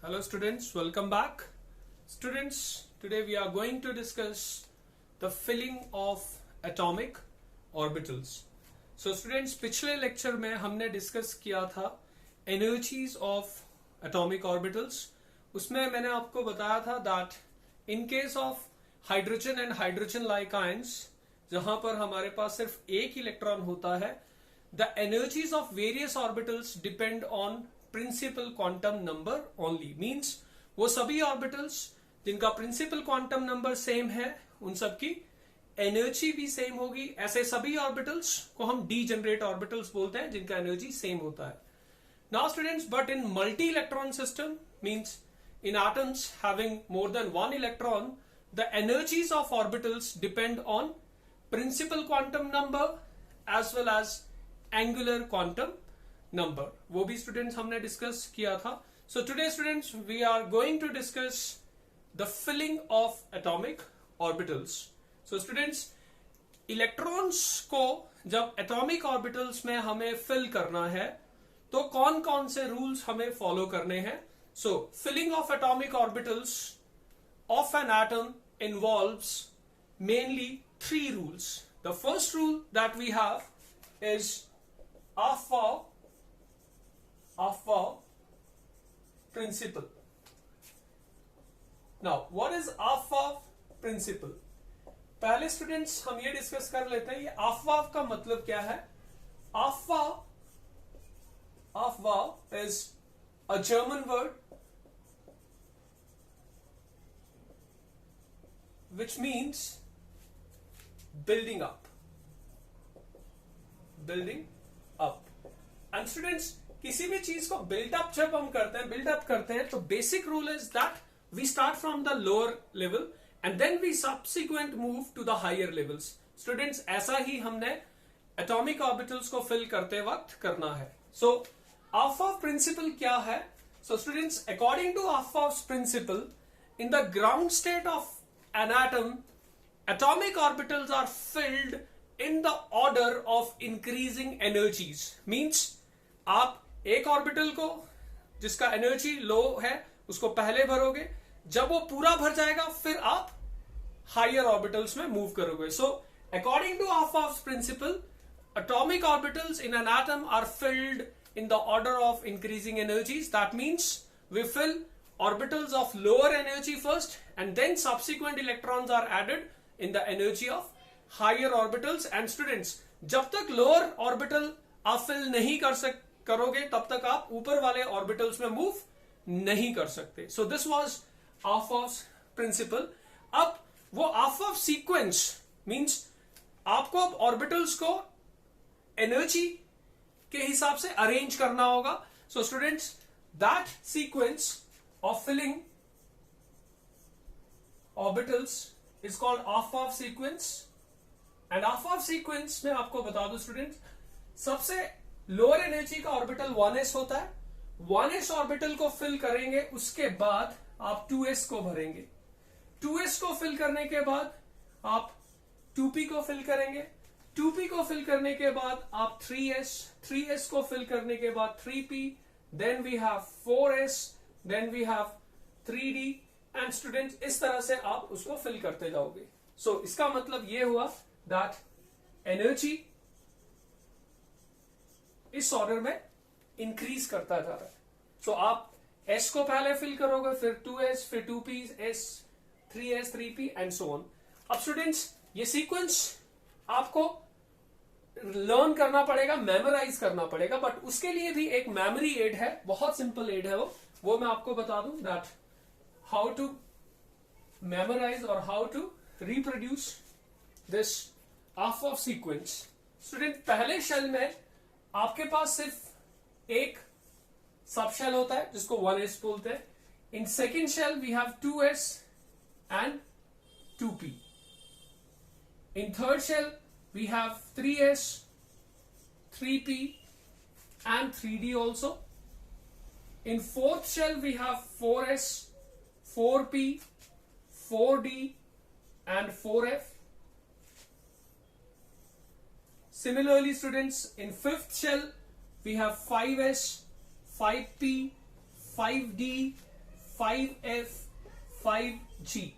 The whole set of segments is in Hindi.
Hello students, welcome back. Students, today we are going to discuss the filling of atomic orbitals. So students, पिछले लेक्चर में हमने डिस्कस किया था energies of atomic orbitals. उसमें मैंने आपको बताया था that in case of hydrogen and hydrogen like ions, जहां पर हमारे पास सिर्फ एक इलेक्ट्रॉन होता है, the energies of various orbitals depend on principal quantum number only. Means वो सभी ऑर्बिटल्स जिनका प्रिंसिपल क्वांटम नंबर सेम है उन सब की एनर्जी भी सेम होगी. ऐसे सभी ऑर्बिटल्स को हम डीजेनरेट ऑर्बिटल्स बोलते हैं जिनका एनर्जी सेम होता है. Now students, but in multi electron system means in atoms having more than one electron, the energies of orbitals depend on principal quantum number as well as angular quantum number. वो भी स्टूडेंट्स हमने डिस्कस किया था. So today students we are going to discuss the filling of atomic orbitals. So students, electrons को जब एटॉमिक ऑर्बिटल्स में हमें फिल करना है तो कौन कौन से रूल्स हमें फॉलो करने हैं. So filling of atomic orbitals of an atom involves mainly three rules. The first rule that we have is Aufbau principle. Now, what is Aufbau principle? पहले स्टूडेंट्स हम ये डिस्कस कर लेते हैं ये Aufbau का मतलब क्या है. Aufbau is a German word which means building up. And students, किसी भी चीज को बिल्डअप जब हम करते हैं तो basic rule is that we start from the lower level and then we subsequent move to the higher levels. Students, ऐसा ही हमने एटॉमिक ऑर्बिटल्स को फिल करते वक्त करना है. सो ऑफ प्रिंसिपल क्या है. So students, according to Aufbau principle, in the ground state of an atom, atomic orbitals are filled in the order of increasing energies. Means आप एक ऑर्बिटल को जिसका एनर्जी लो है उसको पहले भरोगे, जब वो पूरा भर जाएगा फिर आप हायर ऑर्बिटल्स में मूव करोगे. So according to Aufbau principle, atomic orbitals in an atom are filled in the order of increasing energies. That means we fill orbitals of lower energy first and then subsequent electrons are added in the energy of higher orbitals. And students, जब तक लोअर ऑर्बिटल आप फिल नहीं करोगे तब तक आप ऊपर वाले ऑर्बिटल्स में मूव नहीं कर सकते. So this was Aufbau principle. अब वो ऑफ सीक्वेंस मींस आपको अब ऑर्बिटल्स को एनर्जी के हिसाब से अरेंज करना होगा. So students, that sequence of filling orbitals is called Aufbau sequence. And Aufbau sequence में आपको बता दो स्टूडेंट्स, सबसे लोअर एनर्जी का ऑर्बिटल 1s होता है. 1s ऑर्बिटल को फिल करेंगे, उसके बाद आप 2s को भरेंगे. 2s को फिल करने के बाद आप 2p को फिल करेंगे. 2p को फिल करने के बाद आप 3s को फिल करने के बाद 3p, then we have 4s, then we have 3d. And students, इस तरह से आप उसको फिल करते जाओगे. सो इसका मतलब ये हुआ दैट एनर्जी इस ऑर्डर में इंक्रीज करता जा रहा है. सो आप s को पहले फिल करोगे, फिर 2s, फिर 2p, s, 3s, 3p and so on. अब स्टूडेंट्स, ये सीक्वेंस आपको लर्न करना पड़ेगा, मेमोराइज करना पड़ेगा. बट उसके लिए भी एक मेमोरी एड है, बहुत सिंपल एड है वो मैं आपको बता दूं दैट हाउ टू मेमोराइज और how to reproduce this Aufbau sequence. Student, पहले शेल में आपके पास सिर्फ एक सब शेल होता है जिसको 1s बोलते हैं. In second shell we have 2s and 2p. In third shell we have 3s, 3p and 3d also. In fourth shell we have 4s, 4p, 4d and 4f. Similarly, students, in fifth shell we have 5s, 5p, 5d, 5f, 5g,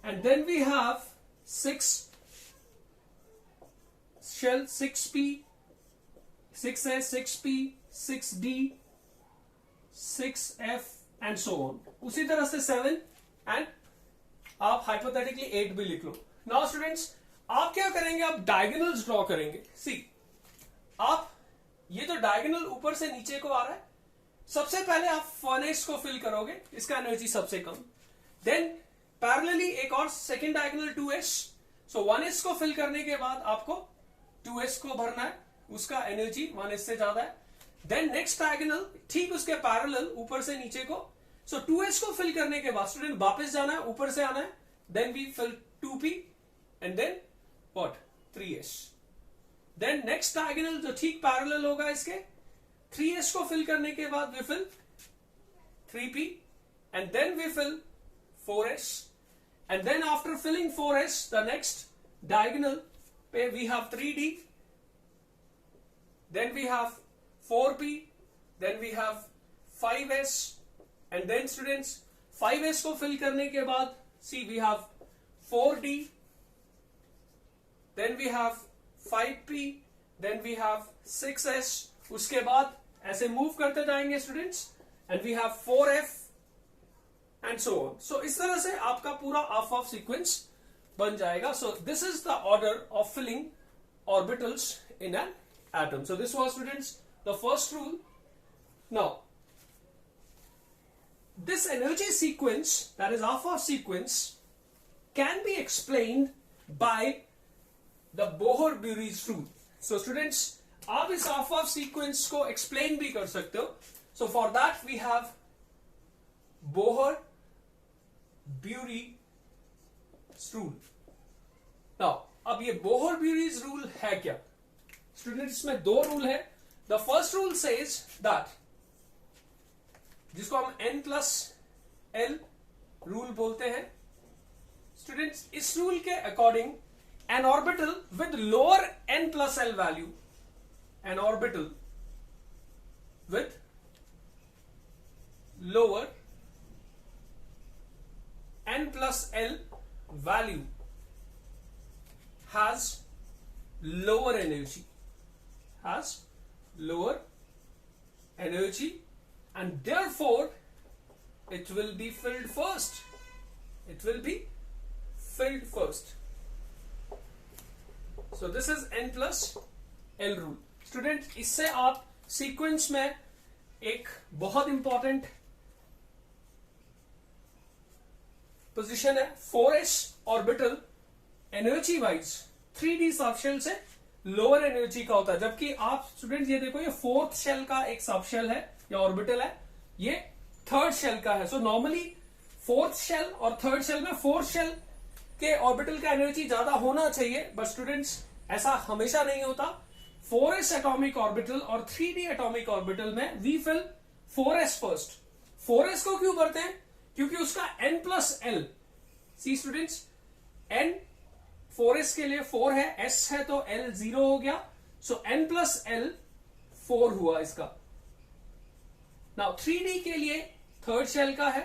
and then we have 6 shell, 6p, 6s, 6p, 6d, 6f and so on. उसी तरह से 7 एंड आप हाइपोथेटिकली 8 भी लिख लो. नाउ स्टूडेंट्स, आप क्या करेंगे, आप डायगोनल्स ड्रॉ करेंगे. सी, आप ये तो डायगोनल ऊपर से नीचे को आ रहा है, सबसे पहले आप फर्नेस को फिल करोगे, इसका एनर्जी सबसे कम. देन पैरेलली एक और सेकेंड डायगोनल 2s, सो 1s को फिल करने के बाद आपको 2s को भरना है, उसका एनर्जी 1s से ज्यादा है. देन नेक्स्ट डायगोनल ठीक उसके पैरेलल ऊपर से नीचे को, सो 2s को फिल करने के बाद स्टूडेंट वापस जाना है, ऊपर से आना है. Then we fill 2p and then what 3s. Then next diagonal जो ठीक पैरेलल होगा इसके, 3s को फिल करने के बाद we fill 3p and then we fill 4s. And then after filling 4s, the next diagonal पे we have 3d, then we have 4p, then we have 5s, and then students 5s को fill करने के बाद see we have 4d, then we have 5p, then we have 6s. उसके बाद ऐसे move करते जाएंगे students, and we have 4f and so on. So इस तरह से आपका पूरा half sequence बन जाएगा. So this is the order of filling orbitals in an atom. So this was students the first rule. Now this energy sequence, that is half sequence, can be explained by the Bohr-Bury's rule. So students, आप इस half sequence को explain भी कर सकते हो. So for that we have Bohr-Bury's rule. Now अब ये Bohr-Bury's rule है क्या? स्टूडेंट्स, इसमें दो रूल है. The first rule says that, जिसको हम n+l रूल बोलते हैं. स्टूडेंट्स, इस रूल के according N orbital with lower n+l value, N orbital with lower n+l value has lower energy, and therefore it will be filled first. So this is n+l rule. Student, इससे आप सीक्वेंस में एक बहुत इंपॉर्टेंट पोजीशन है, 4s orbital energy wise 3d subshell से लोअर एनर्जी का होता है. जबकि आप स्टूडेंट ये देखो, ये फोर्थ शेल का एक सबशेल है या ऑर्बिटल है, ये थर्ड शेल का है. सो नॉर्मली फोर्थ शेल और थर्ड शेल में फोर्थ शेल के ऑर्बिटल का एनर्जी ज्यादा होना चाहिए, बट स्टूडेंट्स ऐसा हमेशा नहीं होता. 4s एटॉमिक ऑर्बिटल और 3d एटॉमिक ऑर्बिटल में we fill 4s first. 4s को क्यों करते हैं? क्योंकि उसका n+l, सी स्टूडेंट्स, n 4s के लिए 4 है, s है तो l 0 हो गया. सो n+l 4 हुआ इसका. नाउ 3d के लिए थर्ड शेल का है,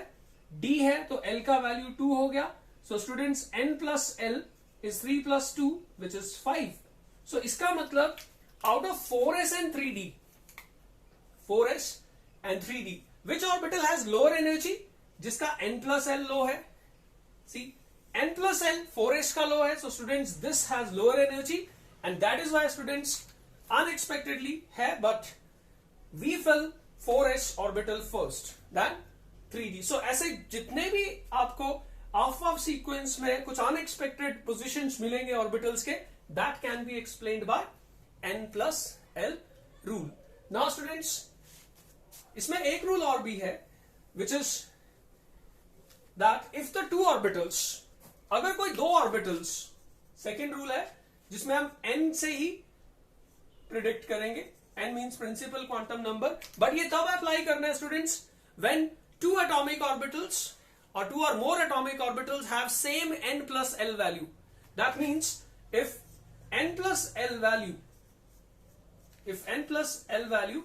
d है तो l का वैल्यू 2 हो गया. So students, n+l is 3 + 2 which is 5. सो इसका मतलब out of 4s and 3d, 4s and 3d, which orbital has lower energy? जिसका n+l लो है. सी, n+l 4s का लो है. So students, this has lower energy and that is why students unexpectedly है, but we fill 4s orbital first than 3d. So ऐसे जितने भी आपको half sequence में कुछ unexpected positions मिलेंगे orbitals के, that can be explained by n+l rule. Now students, इसमें एक रूल और भी है, which is that if the two orbitals, अगर कोई दो ऑर्बिटल्स, सेकेंड रूल है जिसमें हम n से ही प्रिडिक्ट करेंगे. n means principal quantum number, but ये तब अप्लाई करना है students when two atomic orbitals or two or more atomic orbitals have same n+l value. That means if n+l value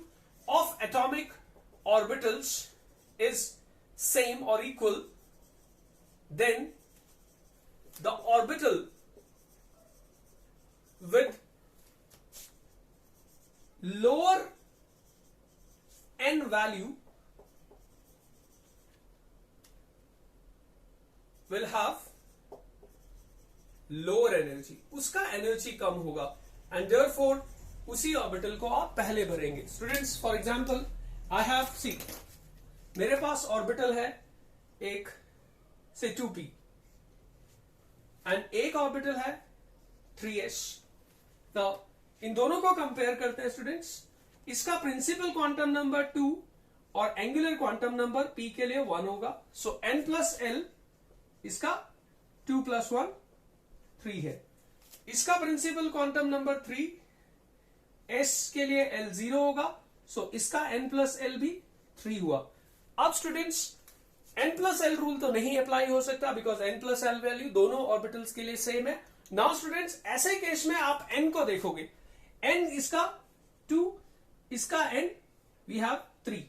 of atomic orbitals is same or equal, then the orbital with lower n value will have lower energy, उसका एनर्जी कम होगा, एंड therefore उसी ऑर्बिटल को आप पहले भरेंगे. Students, for example I have see, मेरे पास ऑर्बिटल है एक से 2p एंड एक ऑर्बिटल है 3s. तो इन दोनों को कंपेयर करते हैं स्टूडेंट्स. इसका प्रिंसिपल क्वांटम नंबर 2 और एंगुलर क्वांटम नंबर p के लिए 1 होगा. सो n प्लस एल, इसका 2 प्लस 1 3 है. इसका प्रिंसिपल क्वांटम नंबर 3, s के लिए l 0 होगा. सो इसका n प्लस एल भी 3 हुआ. अब students, n plus L rule तो नहीं अप्लाई हो सकता because n plus L value दोनों ऑर्बिटल्स के लिए सेम है. नाउ स्टूडेंट्स, ऐसे केस में आप n को देखोगे. n इसका 2, इसका n वी हैव 3.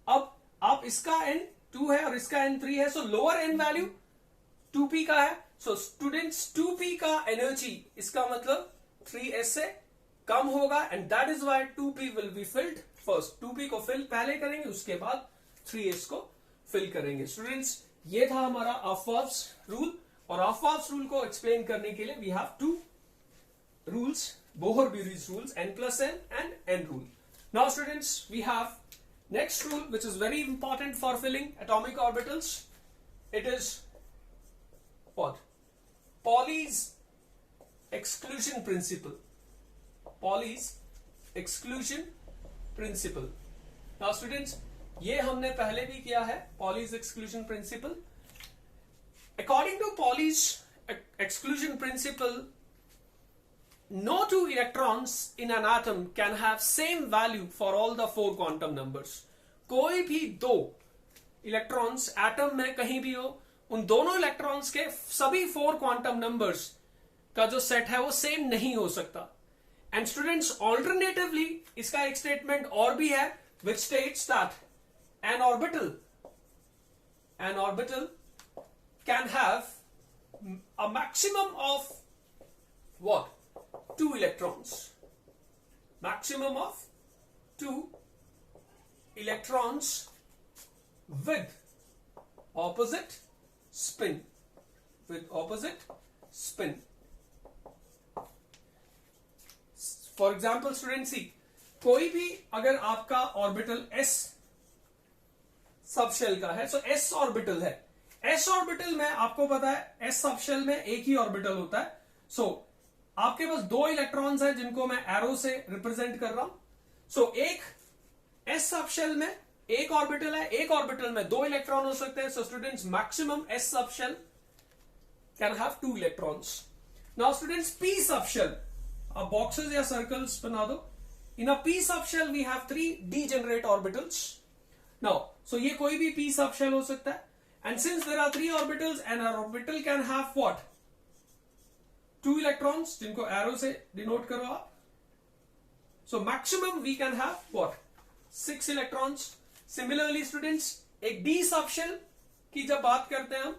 अब आप इसका n 2 है और इसका n 3 है. सो लोअर n वैल्यू 2p का है. सो स्टूडेंट्स, 2p का एनर्जी इसका मतलब 3s से कम होगा, and that is why 2p will be filled first. 2p को फिल पहले करेंगे, उसके बाद 3s को फिल करेंगे. स्टूडेंट्स, ये था हमारा ऑफवर्ब्स रूल, और ऑफवर्ब्स रूल को एक्सप्लेन करने के लिए we have 2 rules, Bohr-Bury's rules, n plus n and n rule. Now students, we have next rule which is very important for filling atomic orbitals. It is what? Pauli's exclusion principle. Pauli's exclusion principle. Now students, ये हमने पहले भी किया है, Pauli's exclusion principle. According to Pauli's exclusion principle, no two electrons in an atom can have same value for all the 4 quantum numbers. कोई भी 2 इलेक्ट्रॉन्स एटम में कहीं भी हो, उन दोनों इलेक्ट्रॉन्स के सभी 4 क्वांटम नंबर्स का जो सेट है वो सेम नहीं हो सकता. एंड स्टूडेंट्स, ऑल्टरनेटिवली इसका एक स्टेटमेंट और भी है which states that an orbital can have a maximum of what? 2 electrons. Maximum of 2 electrons with opposite spin. With opposite spin. For example, students, see, कोई भी अगर आपका ऑर्बिटल s सबशेल का है, सो s ऑर्बिटल है. s ऑर्बिटल में आपको पता है s सबशेल में एक ही ऑर्बिटल होता है. सो आपके पास 2 इलेक्ट्रॉन्स हैं जिनको मैं एरो से रिप्रेजेंट कर रहा हूं. सो एक s सबशेल में एक ऑर्बिटल है, एक ऑर्बिटल में 2 इलेक्ट्रॉन हो सकते हैं. So students, maximum s subshell can have 2 electrons. Now students, p subshell, अब बॉक्सेस या सर्कल्स बना दो. In a p subshell we have 3 degenerate orbitals. Now so ये कोई भी p सबशेल हो सकता है, and since there are 3 orbitals and are orbital can have what? 2 electrons, जिनको एरो से डिनोट करो आप. So maximum we can have what? 6 electrons. Similarly students, एक डी सबशेल की जब बात करते हैं हम,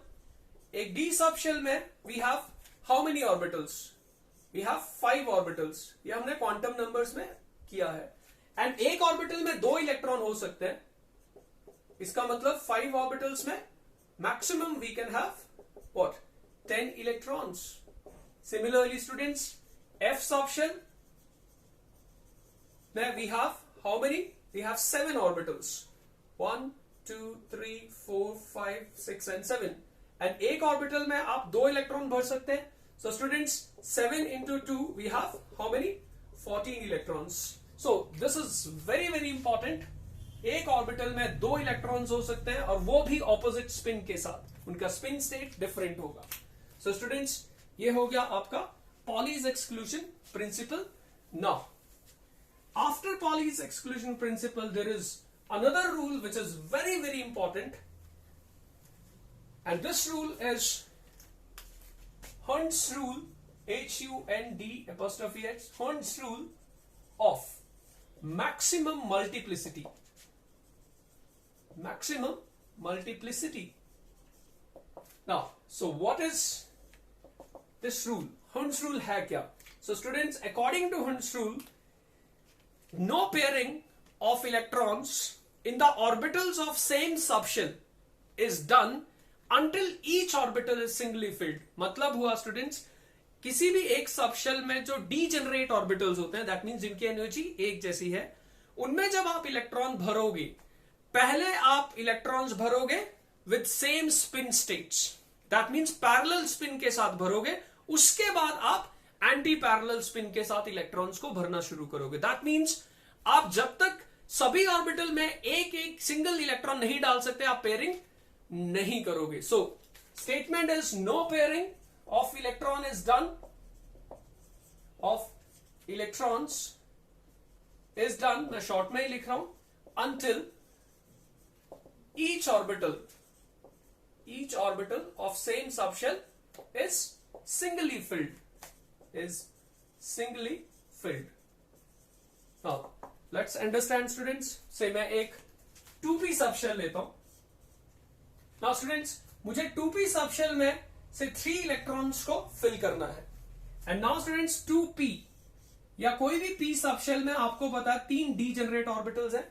एक डी सबशेल में we have how many orbitals? We have 5 orbitals. ये हमने क्वांटम नंबर्स में किया है. एंड एक ऑर्बिटल में 2 इलेक्ट्रॉन हो सकते हैं. इसका मतलब 5 ऑर्बिटल्स में maximum we can have what? 10 electrons. Similarly, students, F subshell, there we have how many? We have 7 orbitals. 1, 2, 3, 4, 5, 6 and 7. And एक ऑर्बिटल में आप 2 इलेक्ट्रॉन भर सकते हैं. So students, 7 into 2, we have how many? 14 electrons. So this is very very important. एक ऑर्बिटल में 2 इलेक्ट्रॉन्स हो सकते हैं और वो भी ऑपोजिट स्पिन के साथ. उनका स्पिन स्टेट डिफरेंट होगा. So students, ये हो गया आपका Pauli's exclusion principle. Now, after Pauli's exclusion principle, there is another rule which is very very important, and this rule is Hund's rule, H-U-N-D', Hund's rule of maximum multiplicity. maximum multiplicity. Now, so what is this rule? Hund's rule है क्या? So students, according to Hund's rule, no pairing of electrons in the orbitals of same subshell is done until each orbital is singly filled. मतलब हुआ students, किसी भी एक सबशेल में जो डीजेनरेट ऑर्बिटल्स होते हैं, दैट मींस जिनकी एनर्जी एक जैसी है, उनमें जब आप इलेक्ट्रॉन भरोगे, पहले आप इलेक्ट्रॉन्स भरोगे with same spin states, that means parallel spin के साथ भरोगे, उसके बाद आप एंटी पैरेलल स्पिन के साथ इलेक्ट्रॉन्स को भरना शुरू करोगे. दैट मींस आप जब तक सभी ऑर्बिटल में एक एक सिंगल इलेक्ट्रॉन नहीं डाल सकते, आप पेयरिंग नहीं करोगे. So statement is no pairing of electron is done, of electrons is done, मैं शॉर्ट में ही लिख रहा हूं, until each orbital of same subshell is singly filled. Now let's understand students. से मैं एक 2p subshell लेता हूं. Now students, मुझे 2p subshell में से 3 इलेक्ट्रॉन्स को फिल करना है. एंड नाउ स्टूडेंट्स, 2p या कोई भी p सबशेल में आपको पता है 3 डीजेनरेट ऑर्बिटल्स हैं.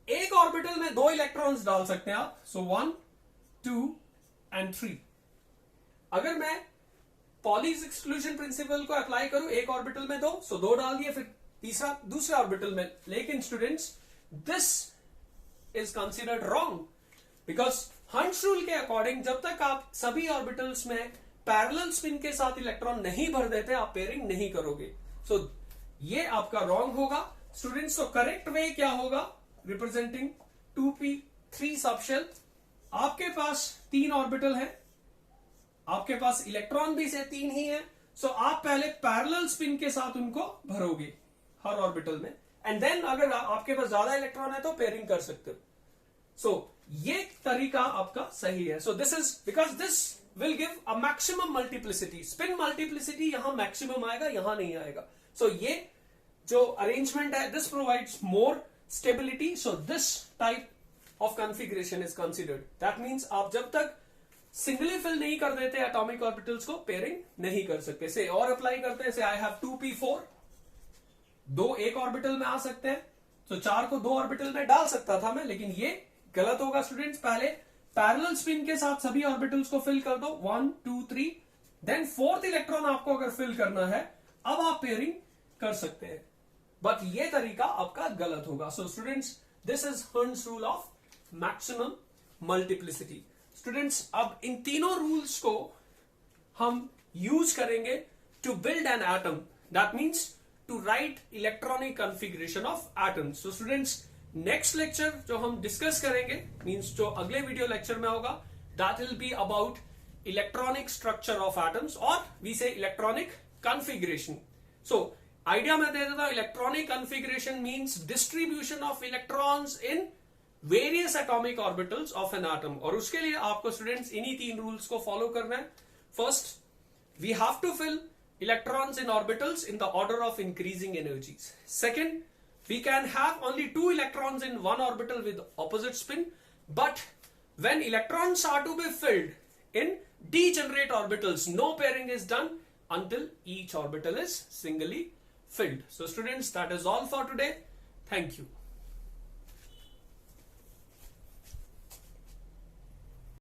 एक ऑर्बिटल में 2 इलेक्ट्रॉन्स डाल सकते हैं आप. सो 1, 2 एंड 3. अगर मैं पॉलीज एक्सक्लूजन प्रिंसिपल को अप्लाई करूं, एक ऑर्बिटल में 2, सो 2 डाल दिए, फिर तीसरा दूसरे ऑर्बिटल में. लेकिन students, this is considered wrong, because hunts rule के अकॉर्डिंग जब तक आप सभी ऑर्बिटल्स में पैरेलल स्पिन के साथ इलेक्ट्रॉन नहीं भर देते, आप पेयरिंग नहीं करोगे. सो ये आपका रॉन्ग होगा स्टूडेंट्स. तो करेक्ट वे क्या होगा रिप्रेजेंटिंग 2p3 सबशेल? आपके पास 3 ऑर्बिटल है, आपके पास इलेक्ट्रॉन भी से 3 ही है. सो आप पहले पैरेलल स्पिन के साथ उनको भरोगे हर ऑर्बिटल में, एंड देन अगर आपके पास ज्यादा इलेक्ट्रॉन है तो पेयरिंग कर सकते हो. सो ये तरीका आपका सही है. So this is because this will give a maximum multiplicity. Spin multiplicity यहां मैक्सिमम आएगा, यहां नहीं आएगा. सो ये जो अरेंजमेंट है, this provides more stability. So this type of configuration is considered. That means आप जब तक सिंगली फिल नहीं कर देते एटॉमिक ऑर्बिटल्स को, पेयरिंग नहीं कर सकते. से और अप्लाई करते हैं, से आई हैव 2p4, 2 एक ऑर्बिटल में आ सकते हैं. तो 4 को 2 ऑर्बिटल में डाल सकता था मैं, लेकिन ये गलत होगा स्टूडेंट्स. पहले पैरेलल स्पिन के साथ सभी ऑर्बिटल्स को फिल कर दो, 1, 2, 3, देन 4th इलेक्ट्रॉन आपको अगर फिल करना है, अब आप पेयरिंग कर सकते हैं. बट ये तरीका आपका गलत होगा. सो स्टूडेंट्स, दिस इज हर्न्स rule of maximum multiplicity. Students, अब इन तीनों रूल्स को हम यूज करेंगे to build an atom. That means to write electronic configuration of atoms. So students, next lecture जो हम डिस्कस करेंगे, मींस जो अगले वीडियो लेक्चर में होगा, that will be about electronic structure of atoms, और वी से इलेक्ट्रॉनिक कॉन्फ़िगरेशन. सो आइडिया मैं दे देता हूं. Electronic configuration means distribution of electrons in various atomic orbitals of an atom. और उसके लिए आपको स्टूडेंट्स इन्हीं 3 रूल्स को फॉलो करना है. First, we have to fill electrons in orbitals in the order of increasing energies. Second, we can have only 2 electrons in one orbital with opposite spin, but when electrons are to be filled in degenerate orbitals, no pairing is done until each orbital is singly filled. So students, that is all for today. Thank you.